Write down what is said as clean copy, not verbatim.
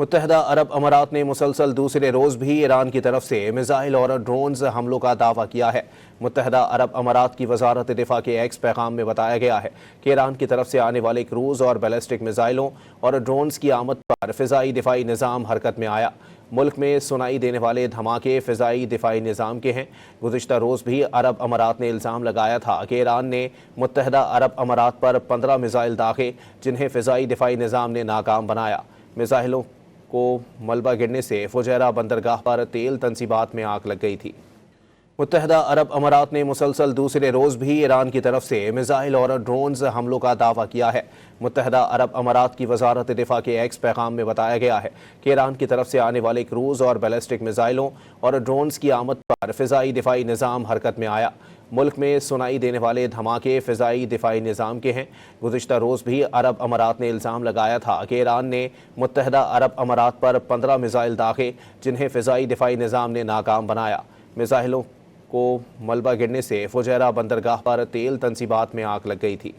متحدہ عرب امارات نے مسلسل دوسرے روز بھی ایران کی طرف سے میزائل اور ڈرونز حملوں کا دعویٰ کیا ہے۔ متحدہ عرب امارات کی وزارت دفاع کے ایکس پیغام میں بتایا گیا ہے کہ ایران کی طرف سے آنے والے کروز اور بیلسٹک میزائلوں اور ڈرونز کی آمد پر فضائی دفاعی نظام حرکت میں آیا۔ ملک میں سنائی دینے والے دھماکے فضائی دفاعی نظام کے ہیں۔ گزشتہ روز بھی عرب امارات نے الزام لگایا تھا کہ ایران نے متحدہ عرب امارات پر 15 میزائل داغے، جنہیں فضائی دفاعی نظام نے ناکام بنایا۔ میزائلوں کو ملبہ گرنے سے فجیرہ بندرگاہ پر تیل تنصیبات میں آگ لگ گئی تھی۔ متحدہ عرب امارات نے مسلسل دوسرے روز بھی ایران کی طرف سے میزائل اور ڈرونز حملوں کا دعویٰ کیا ہے۔ متحدہ عرب امارات کی وزارت دفاع کے ایکس پیغام میں بتایا گیا ہے کہ ایران کی طرف سے آنے والے کروز اور بیلسٹک میزائلوں اور ڈرونز کی آمد پر فضائی دفاعی نظام حرکت میں آیا۔ ملک میں سنائی دینے والے دھماکے فضائی دفاعی نظام کے ہیں۔ گزشتہ روز بھی عرب امارات نے الزام لگایا تھا کہ ایران نے متحدہ عرب امارات پر 15 میزائل داغے، جنہیں فضائی دفاعی نظام نے ناکام بنایا۔ میزائلوں کو ملبہ گرنے سے فجیرہ بندرگاہ پر تیل تنصیبات میں آگ لگ گئی تھی۔